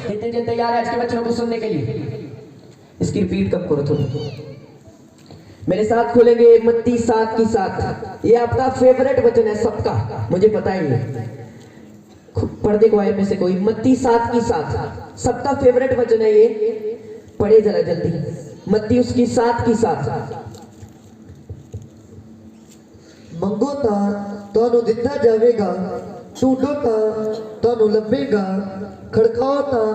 कितने जन तैयार है आज के वचनों को सुनने के लिए? इसकी रिपीट कब करो थोड़ी। मेरे साथ खोलेंगे मत्ती 7 की 7। ये आपका फेवरेट वचन है सबका, मुझे पता ही है। पर्दे को आए में से कोई मत्ती 7 की 7 सबका फेवरेट वचन है ये। पढ़े जरा जल्दी मत्ती उसकी 7 की 7। ਮੰਗੋ ਤਾਂ ਤੁਹਾਨੂੰ ਦਿੱਤਾ ਜਾਵੇਗਾ, ਢੂੰਡੋ ਤਾਂ ਤੁਹਾਨੂੰ ਲੱਭੇਗਾ, ਖੜਕਾਓ ਤਾਂ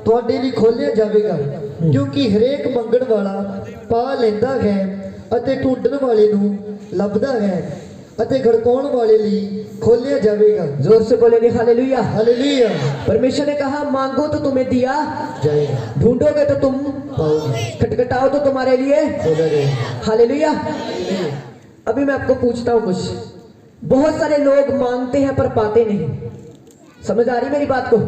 ਤੁਹਾਡੇ ਲਈ ਖੋਲ੍ਹਿਆ ਜਾਵੇਗਾ। ਕਿਉਂਕਿ ਹਰੇਕ ਮੰਗਣ ਵਾਲਾ ਪਾ ਲੈਂਦਾ ਹੈ ਅਤੇ ਢੂੰਡਣ ਵਾਲੇ ਨੂੰ ਲੱਭਦਾ ਹੈ ਅਤੇ ਖੜਕਾਉਣ वाले ਲਈ खोलिया जाएगा। जोर से बोलेंगे हालेलुया। हालेलुया। परमेश्वर ने कहा मांगो तो तुम्हें दिया जाएगा, ढूंढोगे तो तुम पाओगे, खटखटाओ तो तुम्हारे लिए खोला जाएगा। हालेलुया। अभी मैं आपको पूछता हूं कुछ। बहुत सारे लोग मांगते हैं पर पाते नहीं। समझ आ रही मेरी बात को?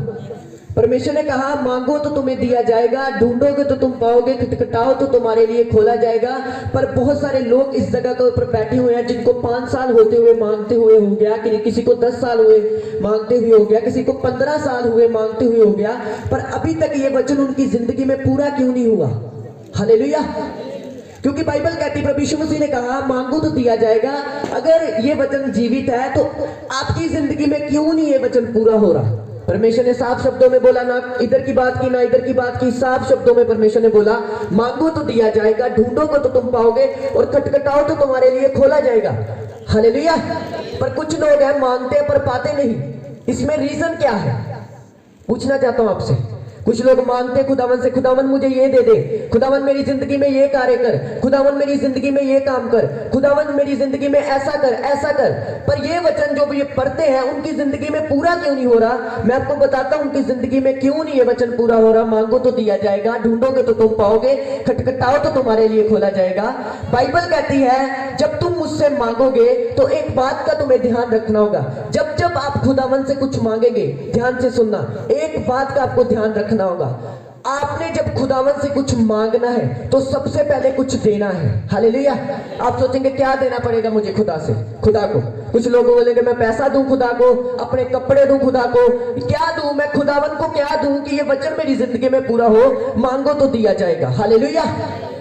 परमेश्वर ने कहा मांगो तो तुम्हें दिया जाएगा, ढूंढोगे तो तुम पाओगे, खटखटाओ तो तुम्हारे लिए खोला जाएगा। पर बहुत सारे लोग इस जगह के ऊपर बैठे हुए हैं जिनको 5 साल होते हुए मांगते हुए हो गया, कि किसी को 10 साल हुए मांगते हुए हो गया, किसी को 15 साल हुए मांगते हुए हो गया, पर अभी तक ये वचन उनकी जिंदगी में पूरा क्यों नहीं हुआ? हालेलुया। क्योंकि बाइबल कहती प्रभु यीशु मसीह ने कहा मांगो तो दिया जाएगा। अगर ये वचन जीवित है तो आपकी जिंदगी में क्यों नहीं ये वचन पूरा हो रहा? परमेश्वर ने साफ शब्दों में बोला, ना इधर की बात की ना इधर की बात की, साफ शब्दों में परमेश्वर ने बोला मांगो तो दिया जाएगा, ढूंढोगे तो तुम पाओगे और खटखटाओ तो तुम्हारे लिए खोला जाएगा। हालेलुया। पर कुछ लोग हैं मांगते हैं पर पाते नहीं। इसमें रीजन क्या है पूछना चाहता हूं आपसे। कुछ लोग मांगते खुदावन से, खुदावन मुझे ये दे दे, खुदावन मेरी जिंदगी में ये कार्य कर, खुदावन मेरी जिंदगी में ये काम कर, खुदावन मेरी जिंदगी में ऐसा कर ऐसा कर। पर ये वचन जो ये पढ़ते हैं उनकी जिंदगी में पूरा क्यों नहीं हो रहा? मैं आपको बताता हूं उनकी जिंदगी में क्यों नहीं ये वचन पूरा हो रहा। मांगो तो दिया जाएगा, ढूंढोगे तो तुम पाओगे, खटखटाओ तो तुम्हारे लिए खोला जाएगा। बाइबल कहती है जब तुम मुझसे मांगोगे तो एक बात का तुम्हें ध्यान रखना होगा। जब जब आप खुदावन से कुछ मांगेंगे, ध्यान से सुनना, एक बात का आपको ध्यान रखना होगा। आपने जब खुदावन से कुछ मांगना है तो सबसे पहले कुछ देना है। हालेलुया। आप सोचेंगे क्या देना पड़ेगा मुझे खुदा से, खुदा को? कुछ लोग बोलेंगे मैं पैसा दूं खुदा को, अपने कपड़े दूं खुदा को, क्या दूं मैं खुदावन को, क्या दूं कि ये वचन मेरी जिंदगी में पूरा हो? मांगो तो दिया जाएगा। हालेलुया।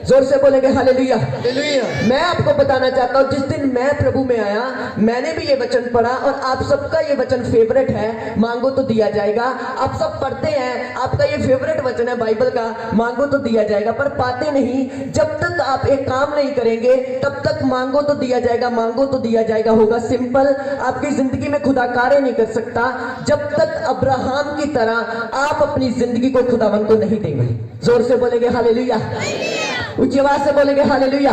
जोर से बोलेंगे हालेलुया। हालेलुया। मैं आपको बताना चाहता हूं जिस दिन मैं प्रभु में आया मैंने भी ये वचन पढ़ा और आप सबका ये वचन फेवरेट है, मांगो तो दिया जाएगा। आप सब पढ़ते हैं, आपका ये फेवरेट वचन है बाइबल का, मांगो तो दिया जाएगा, पर पाते नहीं। जब तक आप एक काम नहीं करेंगे तब तक मांगो तो दिया जाएगा, मांगो तो दिया जाएगा होगा सिंपल। आपकी जिंदगी में खुदा कार्य नहीं कर सकता जब तक अब्राहम की तरह आप अपनी जिंदगी को खुदावन को नहीं देंगे। जोर से बोलेंगे हालेलुया। ऊंची आवाज से बोलेंगे हालेलुया।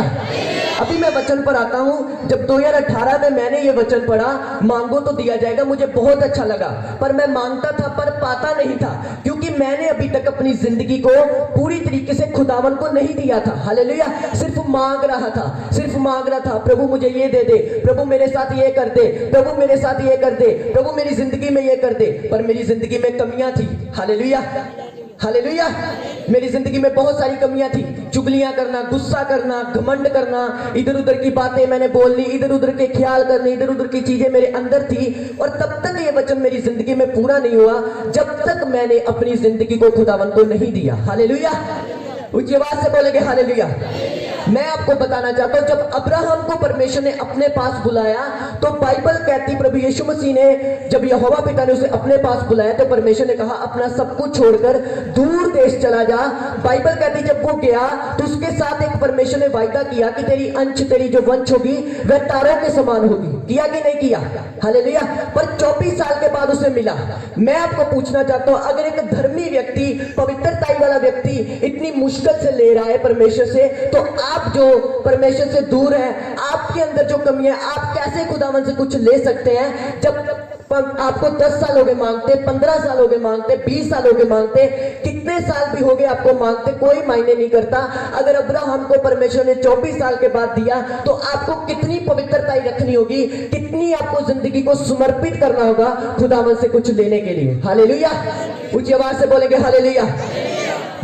अभी मैं वचन पर आता हूं। जब 2018 में मैंने ये वचन पढ़ा मांगो तो दिया जाएगा, मुझे बहुत अच्छा लगा, पर मैं मांगता था पर पाता नहीं था, क्योंकि मैंने अभी तक अपनी जिंदगी को पूरी तरीके से खुदावन को नहीं दिया था। हालेलुया। सिर्फ मांग रहा था, सिर्फ मांग रहा था, प्रभु मुझे ये दे दे, प्रभु मेरे साथ ये कर दे, प्रभु मेरे साथ ये कर दे, प्रभु मेरी जिंदगी में ये कर दे। पर मेरी जिंदगी में कमियां थी। हालेलुया। हालेलुया। मेरी जिंदगी में बहुत सारी कमियां थी। चुगलियां करना, गुस्सा करना, घमंड करना, इधर उधर की बातें मैंने बोलनी, इधर उधर के ख्याल करने, इधर उधर की चीजें मेरे अंदर थी। और तब तक ये वचन मेरी जिंदगी में पूरा नहीं हुआ जब तक मैंने अपनी जिंदगी को खुदावन को नहीं दिया। हालेलुया। ऊंची आवाज से बोलेंगे हालेलुया। मैं आपको बताना चाहता हूं जब अब्राहम को परमेश्वर ने अपने पास बुलाया तो बाइबल कहती प्रभु यीशु मसीह ने, जब यहोवा पिता ने उसे अपने पास बुलाया तो परमेश्वर ने कहा अपना सब कुछ छोड़कर दूर देश चला जा। बाइबल कहती जब वो गया तो उसके साथ एक परमेश्वर ने वायदा किया कि तेरी अंश, तेरी जो वंश होगी वह तारों के समान होगी। किया कि नहीं किया? हालेलुया। पर 24 साल के बाद उसे मिला। मैं आपको पूछना चाहता हूं अगर एक धर्मी व्यक्ति, पवित्रता वाला व्यक्ति इतनी मुश्किल से ले रहा है परमेश्वर से, तो आप जो परमेश्वर से दूर है, आपके अंदर जो कमी है, आप कैसे खुदावन से कुछ ले सकते हैं? जब आपको 10 साल हो गए मांगते, 15 साल हो गए मांगते, 20 साल हो गए मांगते, कितने साल भी हो गए आपको मांगते, कोई मायने नहीं करता। अगर अब्राहम को परमेश्वर ने 24 साल के बाद दिया तो आपको कितनी पवित्रता रखनी होगी, कितनी आपको जिंदगी को समर्पित करना होगा खुदावन से कुछ लेने के लिए। हालेलुया। ऊंची आवाज से बोलेंगे हालेलुया।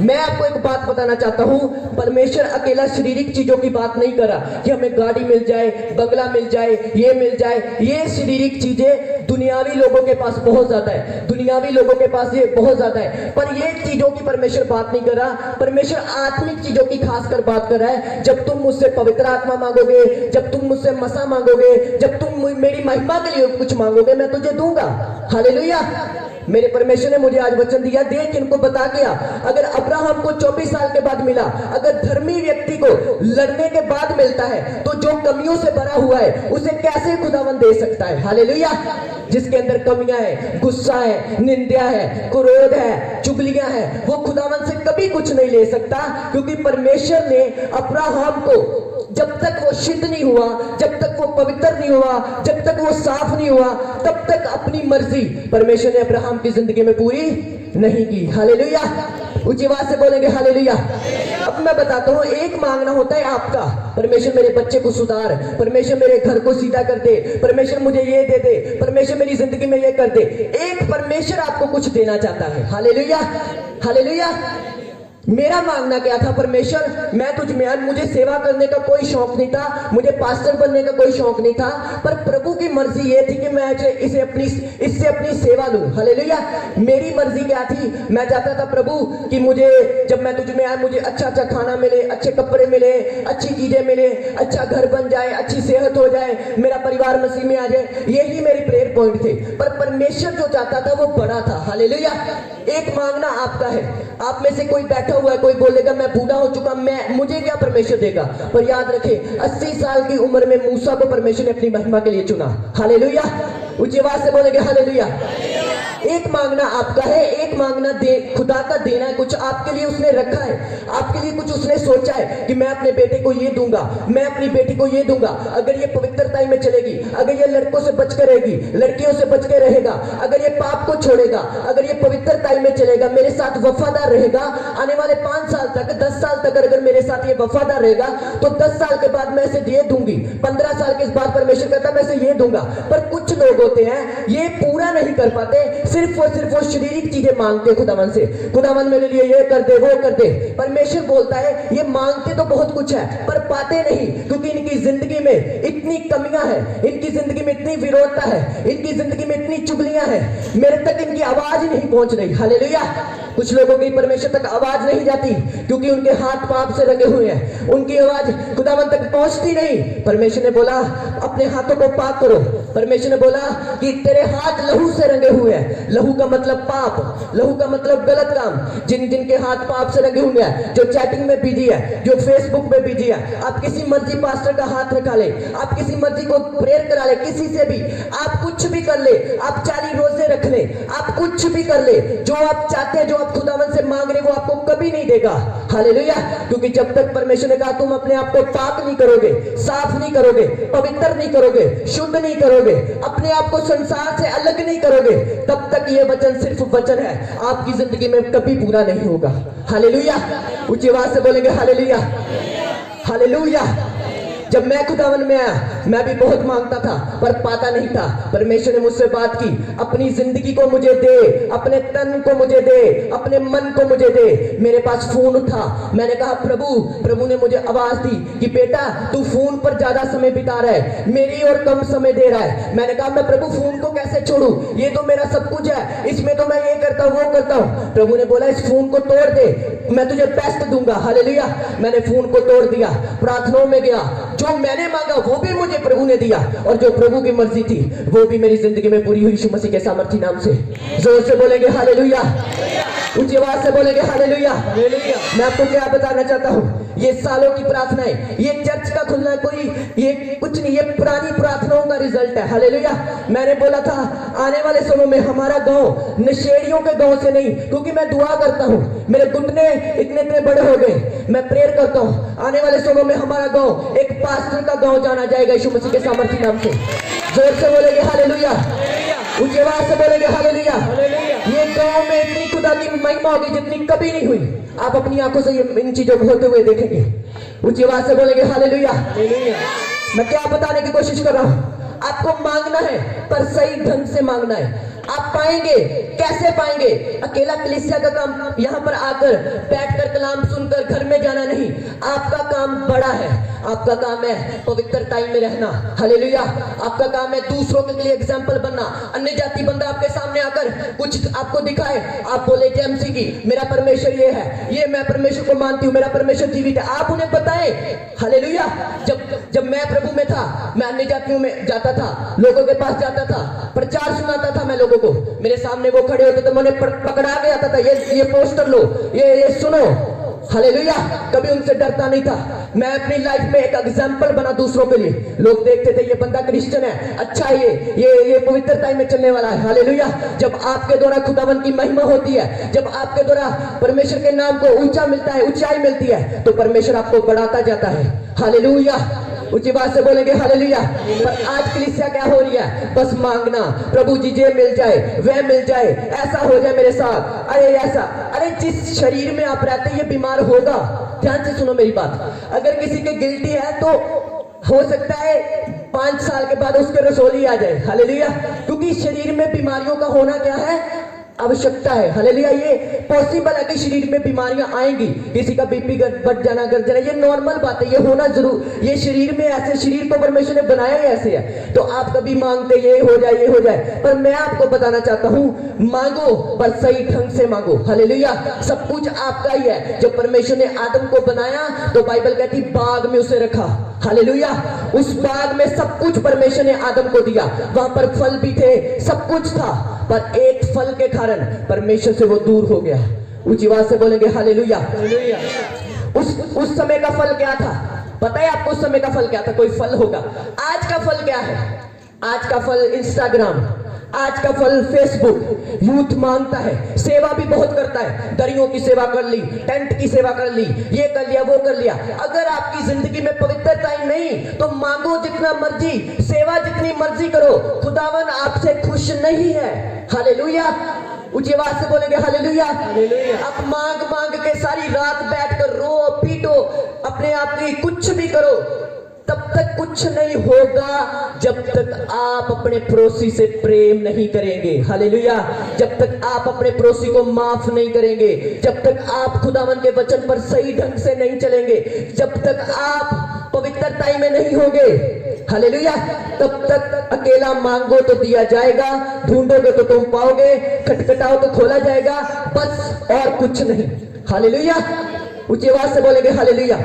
मैं आपको एक बात बताना चाहता हूँ, परमेश्वर अकेला शारीरिक चीजों की बात नहीं कर रहा कि हमें गाड़ी मिल जाए, बंगला मिल जाए, ये मिल जाए। ये शारीरिक चीजें दुनियावी लोगों के पास बहुत ज्यादा है, दुनियावी लोगों के पास ये बहुत ज्यादा है, पर ये चीजों की परमेश्वर बात नहीं कर रहा। परमेश्वर आत्मिक चीजों की खासकर बात कर रहा है। जब तुम मुझसे पवित्र आत्मा मांगोगे, जब तुम मुझसे मसा मांगोगे, जब तुम मेरी महिमा के लिए कुछ मांगोगे, मैं तुझे दूंगा। हालेलुया। मेरे परमेश्वर ने मुझे आज वचन दिया, देख इनको बता गया, अगर अब्राहम को 24 साल के बाद मिला, अगर धर्मी व्यक्ति को लड़ने के बाद मिलता है, तो जो कमियों से भरा हुआ है उसे कैसे खुदावन दे सकता है। हालेलुया। जिसके अंदर कमियां है, गुस्सा है, निंदा है, क्रोध है, चुगलियां है, वो खुदावन से कभी कुछ नहीं ले सकता, क्योंकि परमेश्वर ने अब्राहम को जब तक वो शुद्ध नहीं हुआ, जब तक वो पवित्र नहीं हुआ, जब तक वो साफ नहीं हुआ, तब तक अपनी मर्जी परमेश्वर ने अब्राहम की जिंदगी में पूरी नहीं की। हालेलुया। ऊंची आवाज से बोलेंगे हालेलुया। अब मैं बताता हूँ, एक मांगना होता है आपका, परमेश्वर मेरे बच्चे को सुधार, परमेश्वर मेरे घर को सीधा कर दे, परमेश्वर मुझे ये दे दे, परमेश्वर मेरी जिंदगी में ये कर दे। एक परमेश्वर आपको कुछ देना चाहता है। हालेलुया। हालेलुया। मेरा मांगना क्या था, परमेश्वर मैं तुझ में, मुझे सेवा करने का कोई शौक नहीं था, मुझे पास्टर बनने का कोई शौक नहीं था, पर प्रभु की मर्जी ये थी कि मैं इससे अपनी सेवा लूं। हालेलुया। मेरी मर्जी क्या थी, मैं चाहता था प्रभु कि मुझे, जब मैं तुझ में आया, मुझे अच्छा अच्छा खाना मिले, अच्छे कपड़े मिले, अच्छी चीजें मिले, अच्छा घर बन जाए, अच्छी सेहत हो जाए, मेरा परिवार मसीह में आ जाए। यही मेरी प्रेयर पॉइंट थे, पर परमेश्वर जो चाहता था वो बड़ा था। हालेलुया। एक मांगना आपका है, आप में से कोई बैठा हुआ है, कोई बोलेगा मैं बूढ़ा हो चुका, मुझे क्या परमेश्वर देगा, पर याद रखें 80 साल की उम्र में मूसा को परमेश्वर ने अपनी महिमा के लिए चुना। हालेलुया। ऊंची आवाज से बोलेंगे हालेलुया। एक मांगना आपका है, एक मांगना खुदा का देना है। कुछ आपके लिए उसने रखा है, आपके लिए कुछ उसने सोचा है कि मैं अपने बेटे को ये दूंगा, मैं अपनी बेटी को ये दूंगा, अगर ये पवित्रता में चलेगी, अगर ये लड़कों से बच कर रहेगी, लड़कियों से बच कर रहेगा, अगर ये पाप को छोड़ेगा, अगर ये पवित्रता में चलेगा, मेरे साथ वफादार रहेगा, आने वाले 5 साल तक, 10 साल तक अगर मेरे साथ ये वफादार रहेगा, तो 10 साल के बाद मैं इसे ये दूंगी, 15 साल के बाद परमेश्वर कहता मैं इसे ये दूंगा। पर कुछ लोग होते हैं ये पूरा नहीं कर पाते, सिर्फ और सिर्फ वो शारीरिक चीजें मांगते खुदावन से, खुदावन मेरे लिए ये कर दे, वो कर दे। परमेश्वर बोलता है ये मांगते तो बहुत कुछ है, पर पाते नहीं, क्योंकि इनकी जिंदगी में इतनी कमियां हैं, इनकी जिंदगी में इतनी विरोधता है, इनकी जिंदगी में इतनी चुगलियां हैं, मेरे तक इनकी आवाज ही नहीं पहुंच रही। हालेलुया। कुछ लोगों की परमेश्वर तक आवाज नहीं जाती, क्योंकि उनके हाथ पाप से रंगे हुए हैं, उनकी आवाज खुदावन तक पहुंचती नहीं। परमेश्वर ने बोला अपने हाथों को पाक करो। परमेश्वर ने बोला कि तेरे हाथ लहू से रंगे हुए हैं। लहू का मतलब पाप, लहू का मतलब गलत काम। जिनके हाथ पाप से रंगे हुए हैं, जो चैटिंग में बिजी है, जो फेसबुक में बिजी है, आप किसी मर्जी पास्टर का हाथ रखा ले, आप किसी मर्जी को प्रेयर करा ले, किसी से भी आप कुछ भी कर ले, आप 40 रोजे रख ले, आप कुछ भी कर ले, जो आप चाहते हैं, जो आप खुदावन से मांग रहे, वो आपको कभी नहीं देगा। हालेलुया। क्योंकि जब तक परमेश्वर ने कहा तुम अपने आप को पाक नहीं करोगे, साफ नहीं करोगे, पवित्र नहीं करोगे, शुद्ध नहीं करोगे, अपने आप को संसार से अलग नहीं करोगे, तब तक ये वचन सिर्फ वचन है, आपकी जिंदगी में कभी पूरा नहीं होगा। हालेलुया। ऊंची आवाज से बोलेंगे हालेलुया। हालेलुया। जब मैं खुदावन में आया, मैं भी बहुत मांगता था, पर पाता नहीं था। परमेश्वर ने मुझसे बात की, अपनी जिंदगी को मुझे दे, अपने तन को मुझे दे, अपने मन को मुझे दे। मेरे पास फोन था, मैंने कहा प्रभु ने मुझे आवाज दी कि बेटा तू फोन पर ज्यादा समय बिता रहा है, मेरी और कम समय दे रहा है। मैंने कहा मैं प्रभु फोन को कैसे छोड़ू, ये तो मेरा सब कुछ है, इसमें तो मैं ये करता हूँ, वो करता हूँ। प्रभु ने बोला इस फोन को तोड़ दे, मैं तुझे बेस्ट दूंगा। हालेलुया। मैंने फोन को तोड़ दिया, प्रार्थनाओं में गया, जो मैंने मांगा वो भी मुझे प्रभु ने दिया, और जो प्रभु की मर्जी थी वो भी मेरी जिंदगी में पूरी हुई यीशु मसीह के सामर्थी नाम से। जोर से बोलेंगे हालेलुया। ऊंची आवाज से बोलेंगे हालेलुया। मैं आपको क्या बताना चाहता हूँ, ये सालों की प्रार्थनाएं, ये चर्च का खुलना कोई ये कुछ नहीं, ये पुरानी प्रार्थनाओं का रिजल्ट है। हालेलुया। मैंने बोला था आने वाले समय में हमारा गांव नशेड़ियों के गांव से नहीं, क्योंकि मैं दुआ करता हूँ, मेरे घुटने इतने बड़े हो गए, मैं प्रेयर करता हूँ, आने वाले समय में हमारा गांव एक पास्टर का गांव जाना जाएगा यीशु मसीह के सामर्थी नाम से। जोर से बोलेंगे हालेलुया। ऊंची आवाज से बोलेंगे हालेलुया। ये गांव में इतनी खुदा की महिमा होगी जितनी कभी नहीं हुई, आप अपनी आंखों से इन चीजों को होते हुए देखेंगे। ऊंची आवाज से बोलेंगे हालेलुया। मैं क्या बताने की कोशिश कर रहा हूं, आपको मांगना है पर सही ढंग से मांगना है। आप पाएंगे। कैसे पाएंगे? अकेला कलीसिया का काम यहाँ पर आकर बैठकर कलाम सुनकर घर में जाना नहीं। आपका काम बड़ा है। आपका काम है पवित्रता में रहना। हालेलुया। आपका काम है दूसरों के लिए एग्जाम्पल बनना। अन्य जाति बंदा आपके सामने आकर कुछ आपको दिखाए, आप बोले जेएमसी की मेरा परमेश्वर ये है, ये मैं परमेश्वर को मानती हूँ, मेरा परमेश्वर जीवित है। आप उन्हें बताएं। हालेलुया। जब मैं प्रभु में था, मैं अन्य जातियों में जाता था, लोगों के पास जाता था, प्रचार सुनाता था मैं लोगों को। मेरे सामने वो खड़े होते थे, मैं उन्हें पकड़ा के आता था, ये पोस्टर लो, ये सुनो। हालेलुया। कभी उनसे डरता नहीं था। मैं अपनी लाइफ में एक एग्जाम्पल बना दूसरों के लिए। लोग देखते थे ये बंदा क्रिश्चियन है, अच्छा ये पवित्रता में चलने वाला है। हालेलुया। जब आपके द्वारा खुदावन की महिमा होती है, जब आपके द्वारा परमेश्वर के नाम को ऊंचा मिलता है, ऊंचाई मिलती है, तो परमेश्वर आपको बढ़ाता जाता है। हालेलुया। ऊंची बात से बोलेंगे हालेलुया। पर आज कलीसिया क्या हो रही है? बस मांगना, प्रभु जी ये मिल जाए, वह मिल जाए, ऐसा हो जाए मेरे साथ, अरे ऐसा। अरे जिस शरीर में आप रहते हैं ये बीमार होगा। ध्यान से सुनो मेरी बात। अगर किसी के गिल्टी है तो हो सकता है 5 साल के बाद उसके रसोली आ जाए। हालेलुया। क्योंकि शरीर में बीमारियों का होना क्या है? आवश्यकता है। हालेलुया। ये पॉसिबल है कि शरीर में बीमारियां आएंगी, किसी का बीपी बढ़ जाना, गिर जाना, ये नॉर्मल बात है, ये होना जरूर। ये शरीर में ऐसे, शरीर को परमेश्वर ने बनाया ही ऐसे है। तो आप कभी मांगते ये हो जाए, ये हो जाए, पर मैं आपको बताना चाहता हूं, मांगो पर सही ढंग से मांगो। हालेलुया। सब कुछ आपका ही है। जब परमेश्वर ने आदम को बनाया तो बाइबल कहती बाग में उसे रखा। हालेलुया। उस बाग में सब कुछ परमेश्वर ने आदम को दिया, वहां पर फल भी थे, सब कुछ था, पर एक फल के कारण परमेश्वर से वो दूर हो गया। ऊंची आवाज से बोलेंगे हालेलुया। उस समय का फल क्या था? पता है आपको उस समय का फल क्या था? कोई फल होगा। आज का फल क्या है? आज का फल इंस्टाग्राम, आज का फल फेसबुक। यूथ मांगता है, सेवा भी बहुत करता है, दरियों की सेवा कर ली, टेंट की सेवा कर ली, ये कर लिया, वो कर लिया। अगर आपकी जिंदगी में पवित्रता ही नहीं तो मांगो जितना मर्जी, सेवा जितनी मर्जी करो, खुदावन आपसे खुश नहीं है। हालेलुया। ऊंची आवाज से बोलेंगे हालेलुया। आप मांग मांग के सारी रात बैठकर रो पीटो, अपने आप की कुछ भी करो, तब तक कुछ नहीं होगा जब तक आप अपने पड़ोसी से प्रेम नहीं करेंगे। हालेलुया। जब तक आप अपने पड़ोसी को माफ नहीं करेंगे, जब तक आप खुदावन के वचन पर सही ढंग से नहीं चलेंगे, जब तक आप पवित्रता में नहीं होंगे, हालेलुया, तब तक अकेला मांगो तो दिया जाएगा, ढूंढोगे तो तुम पाओगे, खटखटाओ तो खोला जाएगा, बस और कुछ नहीं। हालेलुया। ऊंची आवाज से बोलेंगे हालेलुया।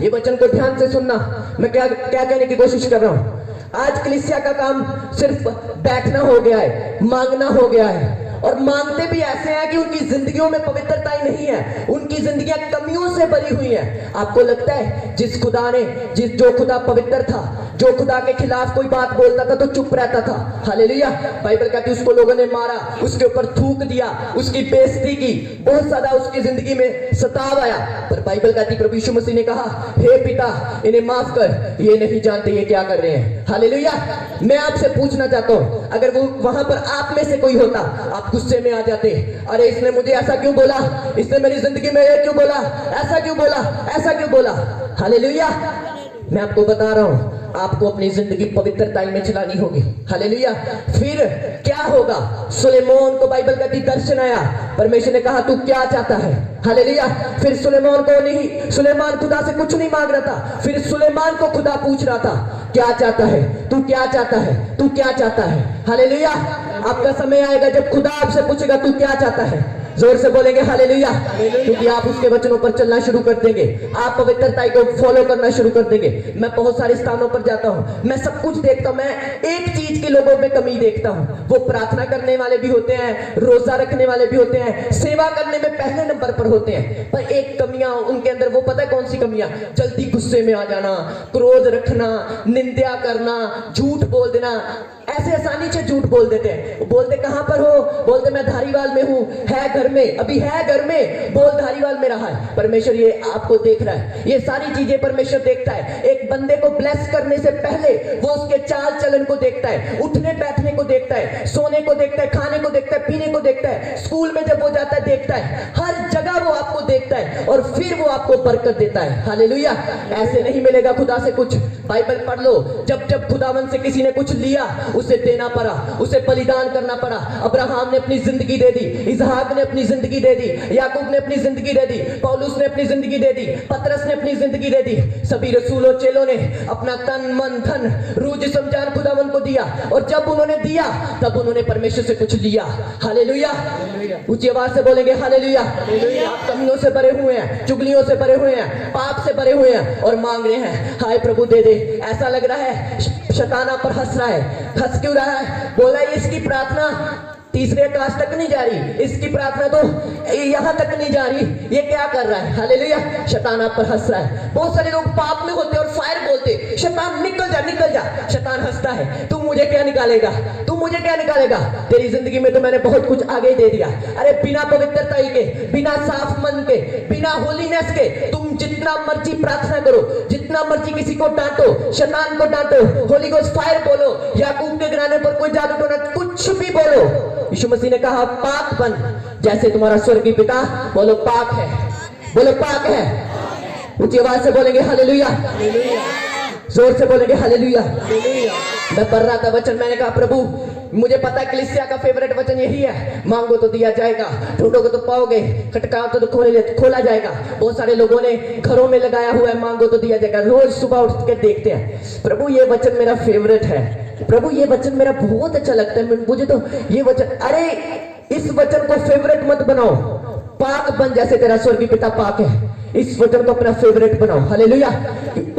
ये वचन को ध्यान से सुनना। मैं क्या कहने की कोशिश कर रहा हूं। आज कलीसिया का काम सिर्फ बैठना हो गया है, मांगना हो गया है, और मांगते भी ऐसे हैं कि उनकी जिंदगियों में पवित्रता ही नहीं है, उनकी जिंदगियां कमियों से भरी हुई हैं। आपको लगता है जो खुदा पवित्र था, जो खुदा के खिलाफ कोई बात बोलता था तो चुप रहता था। हालेलुया। बाइबल कहती है उसको लोगों ने मारा, उसके ऊपर थूक दिया, उसकी बेइज्जती की, बहुत ज्यादा उसकी जिंदगी में सताव आया। पर बाइबल कहती प्रभु यीशु मसीह ने कहा, हे पिता इन्हें माफ कर, ये नहीं जानते ये क्या कर रहे हैं। हालेलुया। मैं आपसे पूछना चाहता हूं, अगर वो वहां पर आप में से कोई होता, आप गुस्से में आ जाते, अरे इसने मुझे ऐसा क्यों बोला, इसने मेरी जिंदगी में ये क्यों बोला, ऐसा क्यों बोला, ऐसा क्यों बोला। हालेलुया। मैं आपको बता रहा हूं, आपको अपनी जिंदगी पवित्रता में चलानी होगी। हालेलुया। फिर क्या होगा? सुलेमान को बाइबल का दर्शन आया, परमेश्वर ने कहा तू क्या चाहता है। हालेलुया। फिर सुलेमान खुदा से कुछ नहीं मांग रहा था, फिर सुलेमान को खुदा पूछ रहा था क्या चाहता है, तू क्या चाहता है, तू क्या चाहता है। हालेलुया। आपका समय आएगा जब खुदा आपसे पूछेगा तू क्या चाहता है। जोर से बोलेंगे हालेलुया। क्योंकि आप उसके वचनों पर चलना शुरू कर देंगे, आप पवित्रता को फॉलो करना शुरू कर देंगे। मैं बहुत सारे स्थानों पर जाता हूं, मैं सब कुछ देखता हूं, मैं एक चीज के लोगों में कमी देखता हूं। वो प्रार्थना करने वाले भी होते हैं, रोजा रखने वाले भी होते हैं, सेवा करने में पहले नंबर पर होते हैं, पर एक कमियां उनके अंदर, वो पता है कौन सी कमियां? जल्दी गुस्से में आ जाना, क्रोध रखना, निंदा करना, झूठ बोल देना। ऐसे आसानी से झूठ बोल देते हैं। बोलते कहां पर हो? बोलते मैं धारीवाल में हूं। है घर में? अभी है घर में, बोल धारीवाल में रहा है। परमेश्वर ये आपको देख रहा है, ये सारी चीजें परमेश्वर देखता है। एक बंदे को ब्लेस करने से पहले वो उसके चाल चलन को देखता है, उठने बैठने को देखता है, सोने को देखता है, खाने को देखता है, पीने को देखता है, स्कूल में जब वो जाता है देखता है, हर जगह वो आपको देखता है और फिर वो आपको बरकत देता है। हालेलुया। ऐसे नहीं मिलेगा खुदा से कुछ। बाइबल पढ़ लो, जब जब खुदावन से किसी ने कुछ लिया उसे देना पड़ा, उसे बलिदान करना पड़ा। अब्राहम ने अपनी जिंदगी दे दी, इसहाक ने अपनी जिंदगी दे दी, याकूब ने अपनी जिंदगी दे दी, पौलुस ने अपनी जिंदगी दे दी, पतरस ने अपनी जिंदगी दे दी। सभी रसूलों चेलों ने अपना तन मन धन रूह जिस्म जान खुदावन को दिया, और जब उन्होंने दिया तब उन्होंने परमेश्वर से कुछ लिया। हालेलुया, ऊंची आवाज से बोलेंगे हालेलुया। आप कमियों से भरे हुए हैं, चुगलियों से भरे हुए हैं, पाप से भरे हुए हैं और मांग रहे हैं हाय प्रभु दे दे। ऐसा लग रहा है शैतान आप पर हंस रहा है। हंस क्यों रहा है? बोला इसकी प्रार्थना तीसरे आकाश तक नहीं जा रही, इसकी प्रार्थना तो यहां तक नहीं जा रही, ये क्या कर रहा है? हालेलुया, शैतान आप पर हंस रहा है। बहुत सारे लोग पाप में होते और फायर बोलते, शैतान निकल जा निकल जा। शैतान हंसता है, तू मुझे क्या निकालेगा, तू मुझे क्या निकालेगा, तेरी जिंदगी में तो मैंने बहुत कुछ आगे दे दिया। अरे बिना पवित्रता के, बिना साफ मन के, बिना होलीनेस के तुम जितना मर्जी प्रार्थना करो, जितना मर्जी किसी को डांटो, शैतान को डांटो, होली गोस्ट फायर बोलो, याकूब के घराने पर कोई जादू टोना कुछ भी बोलो, यीशु मसीह ने कहा पाक बन जैसे तुम्हारा स्वर्गीय पिता। बोलो पाक है, बोलो पाक है। ऊंची आवाज से बोलेंगे हालेलुया, जोर से बोलेंगे हालेलुया। मैं पढ़ रहा था वचन, मैंने कहा प्रभु मुझे पता है कलीसिया का फेवरेट वचन यही है, मांगो तो दिया जाएगा, ढूंढोगे तो पाओगे, खटकाओ तो खोला जाएगा। बहुत सारे लोगों ने घरों में लगाया हुआ है मांगो तो दिया जाएगा, रोज सुबह उठ कर देखते हैं। प्रभु ये वचन मेरा फेवरेट है, प्रभु ये वचन मेरा बहुत अच्छा लगता है, मुझे तो ये वचन, अरे इस वचन को फेवरेट मत बनाओ। पाक बन जैसे तेरा स्वर्गीय पिता पाक है, इस वचन को अपना फेवरेट बनाओ। हालेलुया,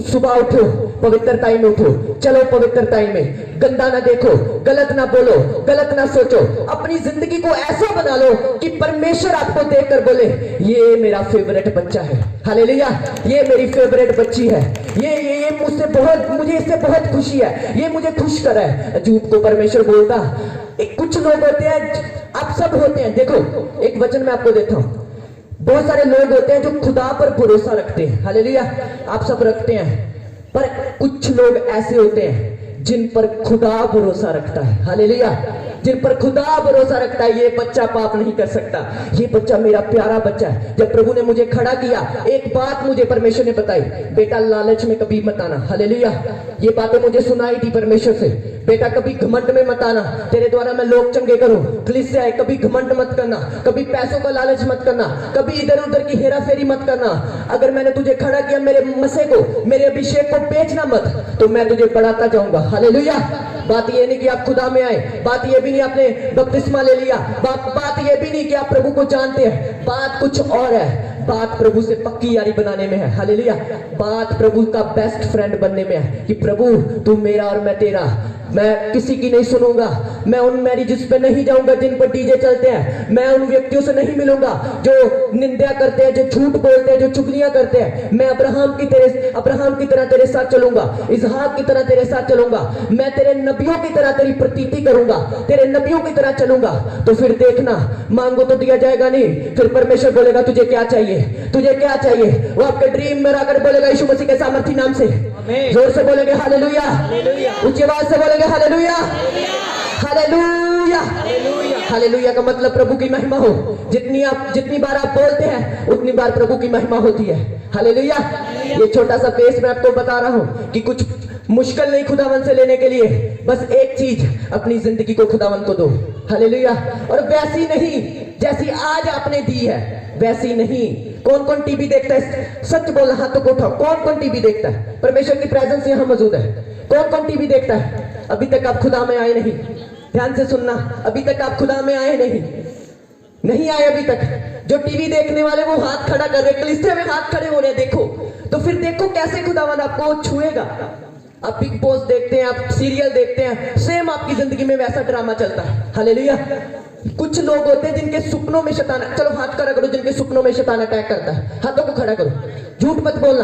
सुबह उठो पवित्रताई में उठो, चलो पवित्रताई में, गंदा ना देखो, गलत ना बोलो, गलत ना सोचो, अपनी जिंदगी को ऐसा बना लो कि परमेश्वर आपको देखकर बोले ये मेरा फेवरेट बच्चा है। हालेलुया, ये मेरी फेवरेट बच्ची है, ये मुझसे बहुत, मुझे इससे बहुत खुशी है, ये मुझे खुश कर रहा है। झूठ को परमेश्वर बोलता। कुछ लोग होते हैं, आप सब होते हैं, देखो एक वचन मैं आपको देता हूं, बहुत सारे लोग होते हैं जो खुदा पर भरोसा रखते हैं। हालेलुया, आप सब रखते हैं, पर कुछ लोग ऐसे होते हैं जिन पर खुदा भरोसा रखता है। हालेलुया, जिन पर खुदा भरोसा रखता है, ये बच्चा पाप नहीं कर सकता, ये बच्चा मेरा प्यारा बच्चा है। जब प्रभु ने मुझे खड़ा किया, एक बात मुझे परमेश्वर ने बताई, बेटा लालच में कभी मत आना। हालेलुया, ये बातें मुझे सुनाई थी परमेश्वर से, बेटा कभी घमंड में मत आना, तेरे द्वारा मैं लोग चंगे करूं, कलीसिया है, कभी घमंड मत करना, कभी पैसों का लालच मत करना, कभी इधर उधर की हेरा फेरी मत करना। अगर मैंने तुझे खड़ा किया, मेरे मसे को, मेरे अभिषेक को बेचना मत, तो मैं तुझे बढ़ाता जाऊंगा। हालेलुया, बात ये नहीं कि आप खुदा में आए, बात ये भी नहीं आपने बपतिस्मा ले लिया, बात ये भी नहीं कि आप प्रभु को जानते हैं, बात कुछ और है। बात प्रभु से पक्की यारी बनाने में है। हालेलुया, बात प्रभु का बेस्ट फ्रेंड बनने में है कि प्रभु तू मेरा और मैं तेरा, मैं किसी की नहीं सुनूंगा, मैं उन मैरिजेस पे नहीं जाऊंगा जिन पर डीजे चलते हैं, मैं उन व्यक्तियों से नहीं मिलूंगा जो निंदा करते हैं, जो झूठ बोलते हैं, जो चुगलियां करते हैं। मैं अब्राहम की तरह तेरे साथ चलूंगा, इसहाक की तरह तेरे साथ चलूंगा, मैं तेरे नबियों की तरह तेरी प्रतीति करूंगा, तेरे नबियों की तरह चलूंगा। तो फिर देखना, मांगो तो दिया जाएगा नहीं, फिर परमेश्वर बोलेगा तुझे क्या चाहिए, तुझे क्या चाहिए, वो आपके ड्रीम में आकर बोलेगा यीशु मसीह के सामर्थी नाम से। जोर से बोलेंगे हालेलुया, ऊंची आवाज से बोलेंगे हालेलुया, हालेलुया। हालेलुया का मतलब प्रभु की महिमा हो। जितनी बार आप बोलते हैं उतनी बार प्रभु की महिमा होती है। हालेलुया, ये छोटा सा पेश मैं आपको बता रहा हूं कि कुछ मुश्किल नहीं खुदावन से लेने के लिए, बस एक चीज, अपनी जिंदगी को खुदावन को दो। हालेलुया, और वैसी नहीं जैसी आज आपने दी है, वैसी नहीं। कौन कौन टीवी देखता है? सच बोलना, हाथों को उठाओ, कौन कौन टीवी देखता है? परमेश्वर की प्रेजेंस यहाँ मौजूद है। कौन कौन टीवी देखता है? अभी तक आप खुदा में आए नहीं, ध्यान से सुनना, अभी तक आप खुदा में आए नहीं आए अभी तक। जो टीवी देखने वाले वो हाथ खड़ा कर रहे, कलीसिया में हाथ खड़े हो रहे, देखो तो फिर देखो कैसे खुदावन आपको छुएगा। आप बिग बॉस देखते हैं, आप सीरियल देखते हैं, सेम आपकी जिंदगी में वैसा ड्रामा चलता है। हालेलुया, कुछ लोग होते हैं जिनके सपनों में शैतान, चलो हाथ खड़ा करो जिनके सपनों में शैतान अटैक करता है, हाथों को खड़ा करो, झूठ मत बोलना।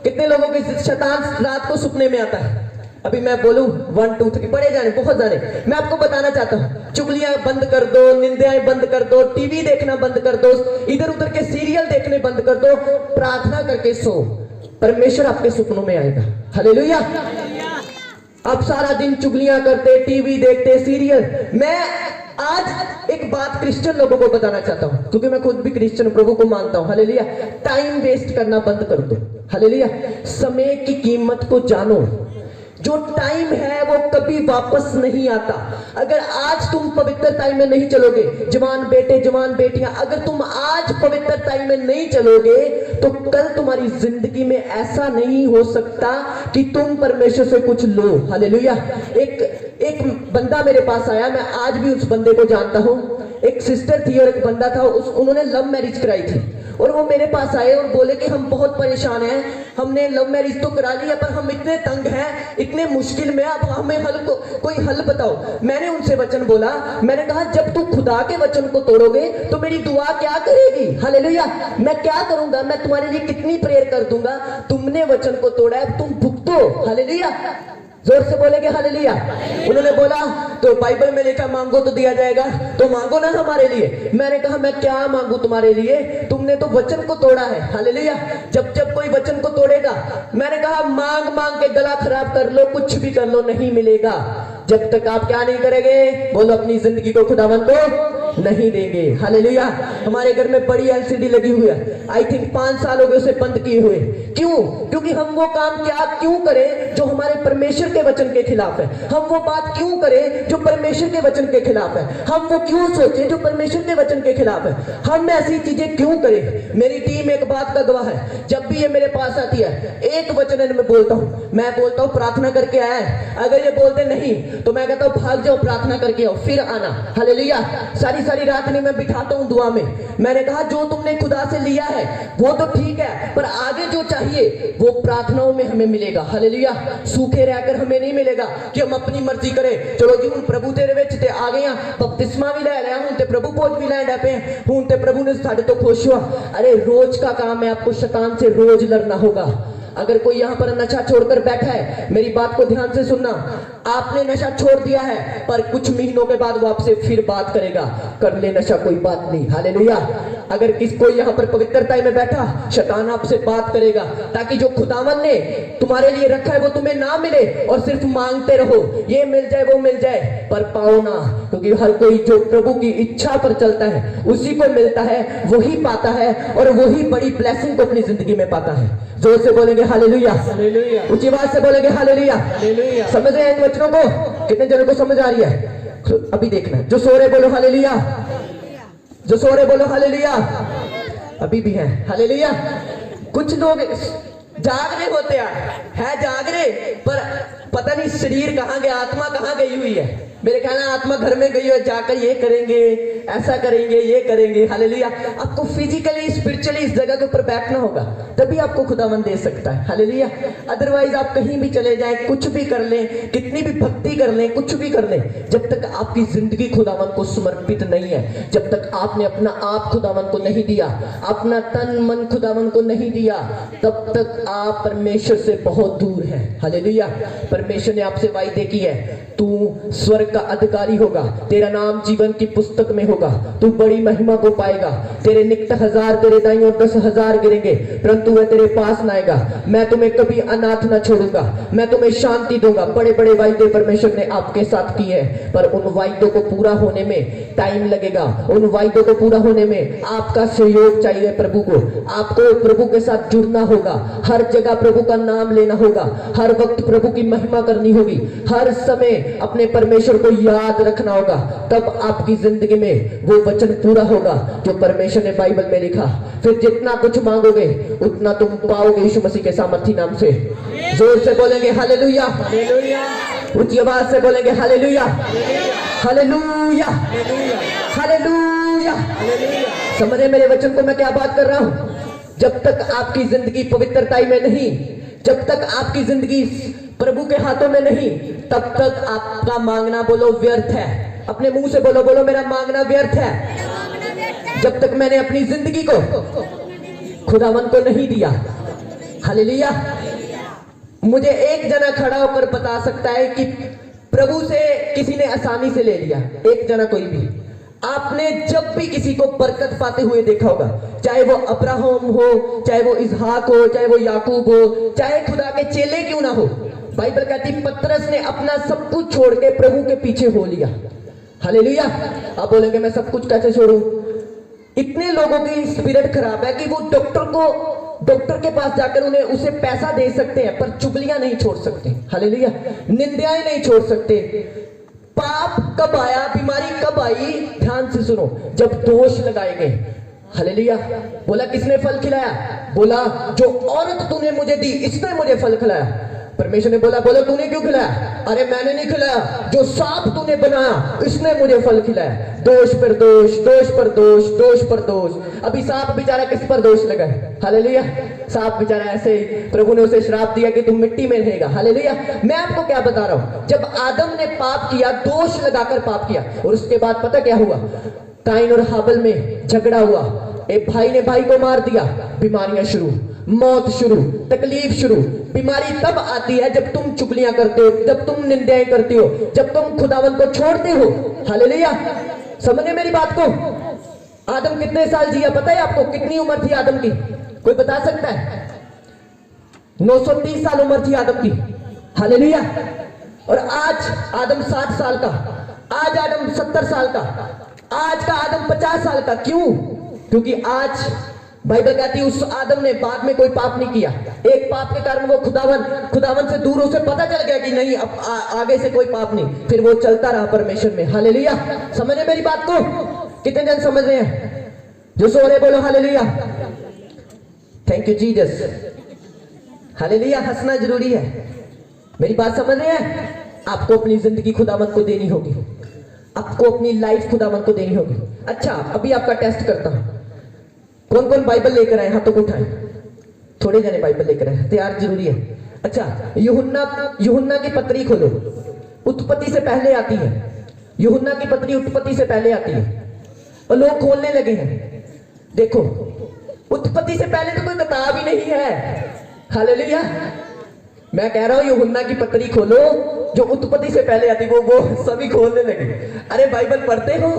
कितने लोगों के शैतान रात को सपने में आता है? अभी मैं बोलूं 1 2 3, बड़े जाने, बहुत जाने, मैं आपको बताना चाहता हूं, चुगलियां बंद कर दो, निंदाएं बंद कर दो, टीवी देखना बंद कर दो, इधर उधर के सीरियल देखने बंद कर दो, प्रार्थना करके सो, परमेश्वर आपके सपनों में आएगा। हालेलुया, आप सारा दिन चुगलियां करते, टीवी देखते, सीरियल। मैं आज एक बात क्रिश्चियन लोगों को बताना चाहता हूं, क्योंकि मैं खुद भी क्रिश्चियन प्रभु को मानता हूं। हालेलुया, टाइम वेस्ट करना बंद कर दो। हालेलुया, समय की कीमत को जानो। जो टाइम है वो कभी वापस नहीं आता। अगर आज तुम पवित्र टाइम में नहीं चलोगे, जवान बेटे जवान बेटियां, अगर तुम आज पवित्र टाइम में नहीं चलोगे तो कल तुम्हारी जिंदगी में ऐसा नहीं हो सकता कि तुम परमेश्वर से कुछ लो। हालेलुया। एक बंदा मेरे पास आया, मैं आज भी उस बंदे को जानता हूं। एक सिस्टर थी और एक बंदा था, उन्होंने लव मैरिज कराई थी और वो मेरे पास आए और बोले कि हम बहुत परेशान हैं, हमने लव मैरिज तो करा ली है पर हम इतने तंग हैं, इतने मुश्किल में, अब हमें कोई हल बताओ। मैंने उनसे वचन बोला, मैंने कहा जब तू खुदा के वचन को तोड़ोगे तो मेरी दुआ क्या करेगी? हालेलुया। मैं क्या करूंगा? मैं तुम्हारे लिए कितनी प्रेयर कर दूंगा? तुमने वचन को तोड़ा है, तुम भुगतो। हालेलुया। जोर से बोलेंगे हालेलुया। उन्होंने बोला तो बाइबल में लिखा मांगो तो दिया जाएगा, तो मांगो ना हमारे लिए। मैंने कहा मैं क्या मांगू तुम्हारे लिए, तुमने तो वचन को तोड़ा है। हालेलुया। जब कोई वचन को तोड़ेगा, मैंने कहा मांग मांग के गला खराब कर लो, कुछ भी कर लो, नहीं मिलेगा। जब तक आप क्या नहीं करेंगे? बोलो अपनी जिंदगी को खुदावन को नहीं देंगे। हालेलुया। हमारे घर में बड़ी एलसीडी लगी हुई है, आई थिंक 5 साल हो गए उसे बंद किए हुए। क्यों? क्योंकि हम वो काम क्यों करें जो हमारे परमेश्वर के वचन के खिलाफ है? हम वो बात क्यों करें जो परमेश्वर के वचन के खिलाफ है? हम वो क्यों सोचें जो परमेश्वर के वचन के खिलाफ है? हम ऐसी चीजें क्यों करें? मेरी टीम एक बात का गवाह है, जब भी ये मेरे पास आती है एक वचन मैं बोलता हूं, मैं बोलता हूं प्रार्थना करके आया है। अगर ये बोलते नहीं तो मैं कहता हूं भाग जाओ, प्रार्थना करके आओ, फिर आना। हालेलुया। सारी रात नहीं मैं बिठाता हूं दुआ में। मैंने कहा जो तुमने खुदा से लिया है वो तो ठीक है, पर आगे जो चाहिए वो प्रार्थनाओं में हमें मिलेगा। हालेलुया। सूखे रहकर हमें नहीं मिलेगा कि हम अपनी मर्जी करें। चलो जी, हूं प्रभु तेरे विच ते आ गए, बपतिस्मा भी ले लिया, हूं ते प्रभु भोज भी लैंड पे, हूं ते प्रभु ने साडे तो खुश हुआ। अरे रोज का काम है, आपको शैतान से रोज लड़ना होगा। अगर कोई यहां पर नशा छोड़कर बैठा है, मेरी बात को ध्यान से सुनना, आपने नशा छोड़ दिया है पर कुछ महीनों के बाद वो आपसे फिर बात करेगा, कर ले नशा, कोई बात नहीं। हालेलुया। अगर कोई यहां पर पवित्रता में बैठा, शैतान आपसे बात करेगा ताकि जो खुदावन ने तुम्हारे लिए रखा है वो तुम्हें ना मिले और सिर्फ मांगते रहो, ये मिल जाए वो मिल जाए, पर पाओ ना। क्योंकि हर कोई जो प्रभु की इच्छा पर चलता है उसी को मिलता है, वही पाता है और वही बड़ी ब्लेसिंग को अपनी जिंदगी में पाता है। जोर से बोलेंगे हालेलुया। ऊंची आवाज से बोलेंगे हालेलुया। समझ रहे हैं इन वचनों को? कितने जनों को समझ आ रही है? अभी देखना, जो सो रहे बोलो हालेलुया, जो सो रहे बोलो हालेलुया। अभी भी है हालेलुया। कुछ लोग जाग रहे होते हैं जाग रहे, पर पता नहीं शरीर कहां गया, आत्मा कहां गई हुई है। मेरे ख्याल में आत्मा घर में गई है, जाकर ये करेंगे, ऐसा करेंगे, ये करेंगे। हालेलुया। आपको फिजिकली स्पिरिचुअली इस जगह के ऊपर बैठना होगा, तभी आपको खुदावन दे सकता है। हालेलुया। अदरवाइज आप कहीं भी चले जाएं, कुछ भी कर लें, कितनी भी भक्ति कर लें, कुछ भी कर लें, जब तक आपकी जिंदगी खुदावन को समर्पित नहीं है, जब तक आपने अपना आप खुदावन को नहीं दिया, अपना तन मन खुदावन को नहीं दिया, तब तक आप परमेश्वर से बहुत दूर हैं। हालेलुया। परमेश्वर ने आपसे वायदे की है, तू स्वर्ग का अधिकारी होगा, तेरा नाम जीवन की पुस्तक में होगा, तू बड़ी महिमा को पाएगा, तेरे निकट 1000 तेरे दाईं ओर 10,000 गिरेंगे परंतु वह तेरे पास ना आएगा। मैं तुम्हें कभी अनाथ ना छोड़ूंगा, मैं तुम्हें शांति दूंगा। बड़े बड़े वायदे परमेश्वर ने आपके साथ किए हैं, पर उन वायदों को पूरा होने में टाइम लगेगा। उन वायदों को पूरा होने में आपका सहयोग चाहिए प्रभु को। आपको प्रभु के साथ जुड़ना होगा, हर जगह प्रभु का नाम लेना होगा, हर वक्त प्रभु की महिमा करनी होगी, हर समय अपने परमेश्वर को याद रखना होगा, तब आपकी जिंदगी में वो वचन पूरा होगा जो परमेश्वर ने बाइबल में लिखा। फिर जितना कुछ मांगोगे उतना तुम पाओगे यीशु मसीह के सामर्थी नाम से। जोर से बोलेंगे हालेलुया। ऊंची आवाज से बोलेंगे हालेलुया, हालेलुया, हालेलुया। समझ रहे मेरे वचन को मैं क्या बात कर रहा हूं? जब तक आपकी जिंदगी पवित्रताई में नहीं, जब तक आपकी जिंदगी प्रभु के हाथों में नहीं, तब तक आपका मांगना बोलो व्यर्थ है। अपने मुंह से बोलो, बोलो मेरा मांगना व्यर्थ है। जब तक मैंने अपनी जिंदगी को खुदावन को नहीं दिया। हालेलुया। मुझे एक जना खड़ा होकर बता सकता है कि प्रभु से किसी ने आसानी से ले लिया, एक जना कोई भी। आपने जब भी किसी को बरकत पाते हुए देखा होगा, चाहे वो अब्राहम हो, चाहे वो इसहाक हो, चाहे वो याकूब हो, चाहे खुदा के चेले क्यों ना हो, बाइबल कहती पतरस ने अपना सब कुछ छोड़ के प्रभु के पीछे हो लिया। हालेलुया। आप बोलेंगे मैं सब कुछ कैसे छोड़ूं? इतने लोगों की स्पिरिट खराब है कि वो डॉक्टर को डॉक्टर के पास जाकर उन्हें उसे पैसा दे सकते हैं, पर चुगलियां नहीं छोड़ सकते, हालेलुया, निंदाएं नहीं छोड़ सकते। पाप कब आया, बीमारी कब आई, ध्यान से सुनो, जब दोष लगाए गए, हालेलुया। बोला किसने फल खिलाया, बोला जो औरत तूने मुझे दी इसने मुझे फल खिलाया। परमेश्वर ने बोला बोलो तूने क्यों खिलाया, अरे मैंने नहीं खिलाया, जो सांप तूने बनाया इसने मुझे फल खिलाया। दोष पर दोष, दोष पर दोष, दोष पर दोष। अभी सांप बेचारा किस पर दोष लगाए, हालेलुया। सांप बेचारा ऐसे ही प्रभु ने उसे श्राप दिया कि तुम मिट्टी में रहेगा, हालेलुया। मैं आपको क्या बता रहा हूं, जब आदम ने पाप किया, दोष लगाकर पाप किया, और उसके बाद पता क्या हुआ, काइन और हाबिल में झगड़ा हुआ, एक भाई ने भाई को मार दिया, बीमारियां शुरू, मौत शुरू, तकलीफ शुरू। बीमारी तब आती है जब तुम चुगलियां करते हो, जब तुम निंदाएं करते हो, जब तुम खुदावन को छोड़ते हो, हालेलुया। समझे मेरी बात को। आदम कितने साल जिया पता है आपको, कितनी उम्र थी आदम की, कोई बता सकता है? 930 साल उम्र थी आदम की, हालेलुया। और आज आदम 60 साल का, आज आदम 70 साल का, आज का आदम 50 साल का। क्यों? क्योंकि आज बाइबल कहती है उस आदम ने बाद में कोई पाप नहीं किया। एक पाप के कारण वो खुदावन से दूर, उसे पता चल गया कि नहीं अब आगे से कोई पाप नहीं, फिर वो चलता रहा परमेश्वर में, हालेलुया। समझे मेरी बात को? कितने जन समझ रहे हैं? जो सो रहे बोलो hallelujah. Thank you Jesus, hallelujah. हंसना जरूरी है, मेरी बात समझ रहे हैं? आपको अपनी जिंदगी खुदावन को देनी होगी, आपको अपनी लाइफ खुदावन को देनी होगी। अच्छा, अभी आपका टेस्ट करता हूं, कौन कौन बाइबल लेकर आए, हाथों को उठाएं। थोड़े जने बाइबल लेकर आए, तैयार जरूरी है। अच्छा, यूहन्ना की पत्री खोलो, उत्पत्ति से पहले आती है। यूहन्ना की पत्री उत्पत्ति से पहले आती है, और लोग खोलने लगे हैं। देखो, उत्पत्ति से पहले तो कोई किताब ही नहीं है, हालेलुया। मैं कह रहा हूं यूहन्ना की पत्री खोलो, जो उत्पत्ति से पहले आती, वो सभी खोलने लगे। अरे बाइबल पढ़ते हो?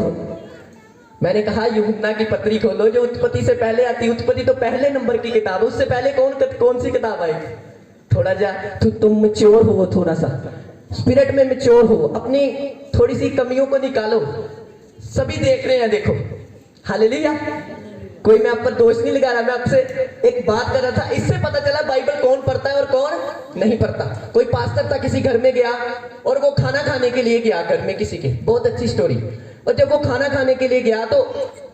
मैंने कहा यूहन्ना की पत्री खोलो, जो उत्पत्ति से पहले आती। उत्पत्ति तो पहले नंबर की किताब, उससे पहले कौन सी किताब आई? थोड़ा जा तुम मैच्योर हो, थोड़ा सा स्पिरिट में मैच्योर हो, अपनी थोड़ी सी कमियों को निकालो। सभी देख रहे हैं, देखो, हालेलुया। कोई मैं आप पर दोष नहीं लगा रहा, मैं आपसे एक बात कर रहा था। इससे पता चला बाइबल कौन पढ़ता है और कौन नहीं पढ़ता। कोई पास्टर था, किसी घर में गया और वो खाना खाने के लिए गया, घर में किसी के, बहुत अच्छी स्टोरी। और जब वो खाना खाने के लिए गया तो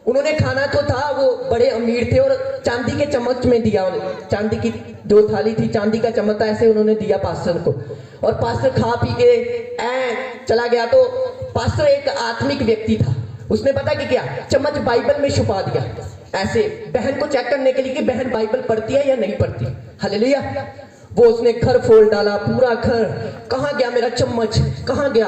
उन्होंने खाना तो था, वो बड़े अमीर थे, और चांदी के चम्मच में दिया, चांदी की जो थाली थी, चांदी का चम्मच था, ऐसे उन्होंने दिया पास्टर को। और पास्टर खा पी के चला गया। तो पास्टर एक आत्मिक व्यक्ति था, उसने पता कि क्या, चम्मच बाइबल में छुपा दिया, ऐसे बहन को चेक करने के लिए कि बहन बाइबल पढ़ती है या नहीं पढ़ती, हालेलुया। वो उसने घर फोड़ डाला, पूरा घर, कहाँ गया मेरा चम्मच, कहाँ गया,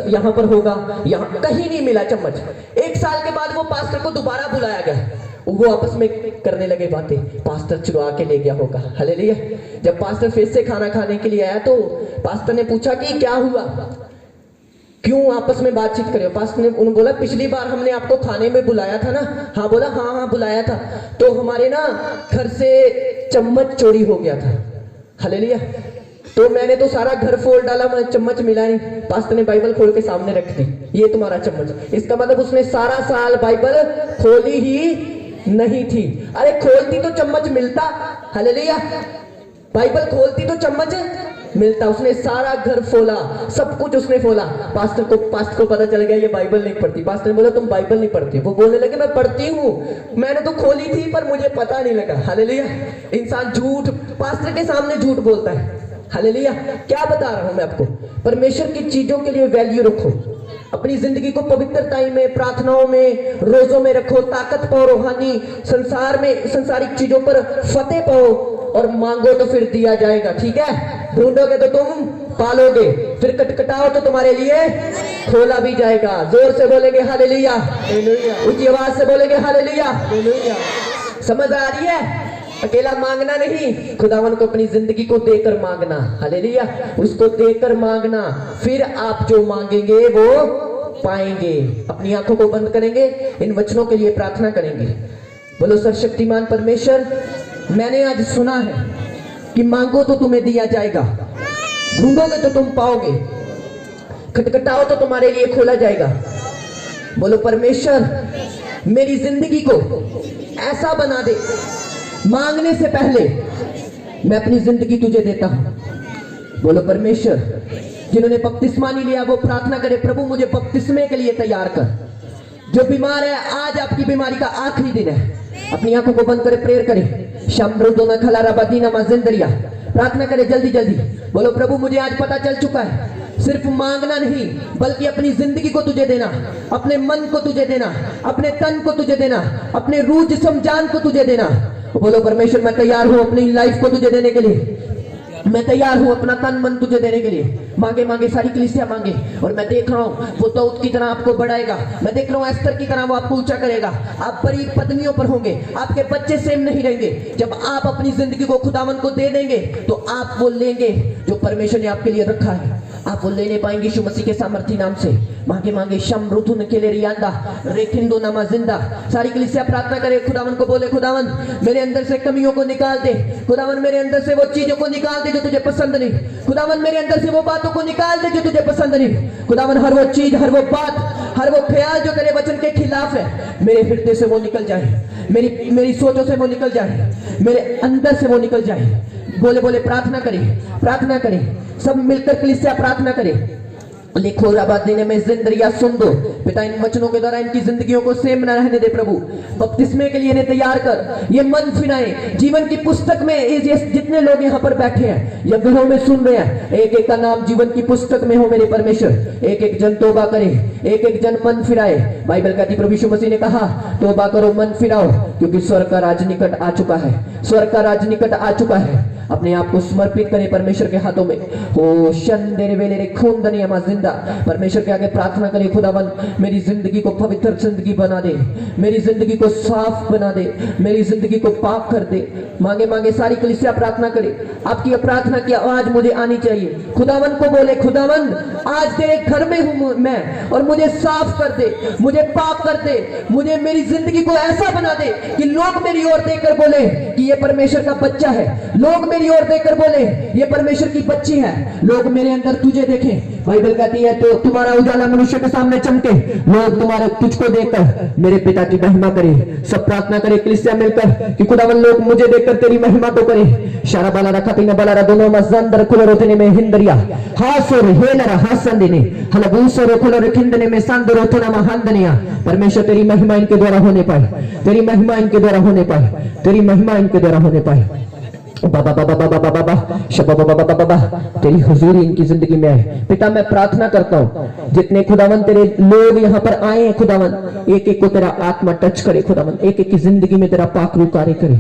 यहाँ पर होगा, यहाँ कहीं नहीं मिला चम्मच। 1 साल के बाद वो पास्टर को दोबारा बुलाया गया, वो आपस में करने लगे बातें, पास्टर चुरा के ले गया होगा, हालेलुया। जब पास्टर फिर से खाना खाने के लिए आया तो पास्टर ने पूछा कि क्या हुआ, क्यों आपस में बातचीत कर रहे हो? पास्टर ने उन्होंने बोला पिछली बार हमने आपको खाने में बुलाया था ना। हाँ बोला, हाँ बुलाया था, तो हमारे ना घर से चम्मच चोरी हो गया था, हालेलुया। तो मैंने तो सारा घर फोड़ डाला, मैं चम्मच मिला नहीं। पास्टर ने बाइबल खोल के सामने रख दी, ये तुम्हारा चम्मच। इसका मतलब उसने सारा साल बाइबल खोली ही नहीं थी। अरे खोलती तो चम्मच मिलता, हालेलुया। बाइबल खोलती तो चम्मच मिलता। उसने सारा घर फोला, सब कुछ उसने फोला। पास्टर को पता चल गया ये बाइबल नहीं पढ़ती। पास्टर ने बोला तुम बाइबल नहीं पढ़ती? वो बोलने लगे मैं पढ़ती हूँ, मैंने तो खोली थी पर मुझे पता नहीं लगा, हालेलुया। इंसान झूठ, पास्टर के सामने झूठ बोलता है, हालेलुया। क्या बता रहा हूं मैं आपको, परमेश्वर की चीजों के लिए वैल्यू रखो, अपनी जिंदगी को पवित्रताई में, प्रार्थनाओं में, रोजों में रखो, ताकत पाओ, रूहानी संसार में, संसारिक चीजों पर फतेह पाओ, और मांगो तो फिर दिया जाएगा, ठीक है। ढूंढोगे तो तुम पालोगे, फिर खटखटाओ तो तुम्हारे लिए खोला भी जाएगा। जोर से बोलेंगे हालेलुया, ऊंची आवाज से बोलेंगे हालेलुया। समझ आ रही है? अकेला मांगना नहीं, खुदावन को अपनी जिंदगी को देकर मांगना, हालेलुया। उसको देकर मांगना, फिर आप जो मांगेंगे वो पाएंगे। अपनी आंखों को बंद करेंगे, इन वचनों के लिए प्रार्थना करेंगे। बोलो सर्वशक्तिमान परमेश्वर, मैंने आज सुना है कि मांगो तो तुम्हें दिया जाएगा, ढूंढोगे तो तुम पाओगे, खटखटाओ तो तुम्हारे लिए खोला जाएगा। बोलो परमेश्वर, मेरी जिंदगी को ऐसा बना दे मांगने से पहले मैं अपनी जिंदगी तुझे देता हूं। बोलो परमेश्वर, जिन्होंने बपतिस्मा नहीं लिया वो प्रार्थना करे, प्रभु मुझे बपतिस्मे के लिए तैयार कर। जो बीमार है, आज आपकी बीमारी का आखिरी दिन है। अपनी आंखों को बंद करे, प्रेयर करे। शम्रुदोना खलारा बदीना मजिंदरिया, प्रार्थना करे जल्दी जल्दी। बोलो प्रभु मुझे आज पता चल चुका है, सिर्फ मांगना नहीं बल्कि अपनी जिंदगी को तुझे देना, अपने मन को तुझे देना, अपने तन को तुझे देना, अपने रूह जिस्म जान को तुझे देना। बोलो परमेश्वर मैं तैयार हूं अपनी लाइफ को तुझे देने के लिए, मैं तैयार हूं अपना तन मन तुझे देने के लिए। मांगे मांगे सारी कलीसिया मांगे, और मैं देख रहा हूं वो दाऊद की तरह आपको बढ़ाएगा, मैं देख रहा हूं एस्तर की तरह वो आपको ऊंचा करेगा। आप बड़ी पदवियों पर होंगे, आपके बच्चे सेम नहीं रहेंगे। जब आप अपनी जिंदगी को खुदावन को दे देंगे तो आप वो लेंगे जो परमेश्वर ने आपके लिए रखा है, आप वो लेने पाएंगे यीशु मसीह के सामर्थी नाम से। मांगे मांगे शम रुथुन के लिए रियांदा रेखिंदो नमा जिंदा। सारी कलीसिया प्रार्थना करे, खुदावन को बोले खुदावन मेरे अंदर से कमियों को निकाल दे, खुदावन मेरे अंदर से वो चीजों को निकाल दे जो तुझे पसंद नहीं, खुदावन मेरे अंदर से वो बातों को निकाल दे जो तुझे पसंद नहीं। खुदावन हर वो चीज, हर वो बात, हर वो ख्याल जो तेरे वचन के खिलाफ है, मेरे हृदय से वो निकल जाए, मेरी सोचों से वो निकल जाए, मेरे अंदर से वो निकल जाए। बोले बोले प्रार्थना करें, प्रार्थना करें, सब मिलकर कलीसिया प्रार्थना करें। लिखो रबाद देने में जिंदरिया सुन दो पिता, इन वचनों के द्वारा इनकी जिंदगियों को सेम न रहने दे प्रभु। बपतिस्मे के लिए इन्हें तैयार कर, ये मन फिराए जीवन की पुस्तक में। ये जितने लोग यहाँ पर बैठे हैं या घरों में सुन रहे हैं, एक एक का नाम जीवन की पुस्तक में हो मेरे परमेश्वर। एक एक जन तौबा करे, एक एक जन मन फिराए। बाइबल कहती प्रभु यीशु मसीह ने कहा तौबा करो, मन फिराओ, क्योंकि स्वर्ग का राज निकट आ चुका है, स्वर्ग का राज निकट आ चुका है। अपने आप को समर्पित करें परमेश्वर के हाथों में। हो शंदेरे वेले रे खून दनिया जिंदा, परमेश्वर के आगे प्रार्थना करें खुदावन मेरी जिंदगी को पवित्र जिंदगी बना दे, मेरी जिंदगी को साफ बना दे, मेरी जिंदगी को पाक कर दे। मांगे मांगे सारी कलीसिया प्रार्थना करे। आपकी प्रार्थना की आवाज मुझे आनी चाहिए। खुदावन को बोले खुदावन आज तेरे घर में हूं मैं, और मुझे साफ कर दे, मुझे पाक कर दे, मुझे मेरी जिंदगी को ऐसा बना दे कि लोग मेरी ओर देखकर बोले कि ये परमेश्वर का बच्चा है, लोग मेरी ओर देखकर बोले ये परमेश्वर की बच्ची है, लोग मेरे अंदर तुझे देखें। बाइबल कहती है तो तुम्हारा उजाला मनुष्य के सामने चमके, लोग तुम्हारे तुझको देखकर मेरे पिता की महिमा करें। सब प्रार्थना करें कलीसिया मिलकर कि खुदावन लोग मुझे देखकर तेरी महिमा तो करें। शारा बाला रखा तीन बाला दोनों मजंदर खुलो रोतने में हिंदरिया हासोर हेलरा हासंदिने हलबूसोर खुलो रखिंदने में सांदर रोतना महंदनिया। परमेश्वर तेरी महिमा इनके द्वारा होने पाए, तेरी महिमा इनके द्वारा होने पाए, तेरी महिमा इनके द्वारा होने पाए। बाबा बाबा बाबा बाबा बाबा शबा बाबा बाबा बाबा तेरी हुजूरी इनकी जिंदगी में आए। पिता मैं प्रार्थना करता हूँ जितने खुदावन तेरे लोग यहाँ पर आए हैं खुदावन, एक एक को तेरा आत्मा टच करे खुदावन, एक एक की जिंदगी में तेरा पाक रूह कार्य करे।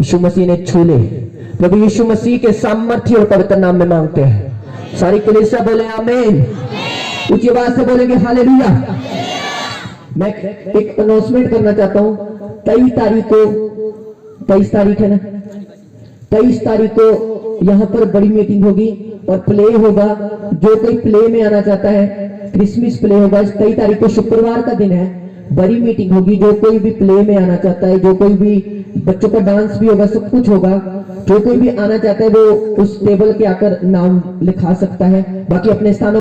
यीशु मसीह ने छू ले प्रभु, यीशु मसीह के सामर्थ्य और पवित्र नाम में मांगते हैं। सारी कलीसिया बोले आमीन, ऊंची आवाज से बोलेंगे हालेलुया। मैं एक अनाउंसमेंट करना चाहता हूँ। 23 तारीख को, 23 तारीख है ना, 23 तारीख को यहाँ पर बड़ी मीटिंग होगी और प्ले होगा। जो कोई प्ले में आना चाहता है, क्रिसमस प्ले होगा। 23 तारीख को शुक्रवार का दिन है, बड़ी मीटिंग होगी। जो कोई भी प्ले में आना चाहता है, जो कोई भी, बच्चों का डांस भी होगा, सब कुछ होगा। जो कोई भी आना चाहता है वो उस टेबल पे आकर नाम लिखा सकता है। बाकी अपने स्थानों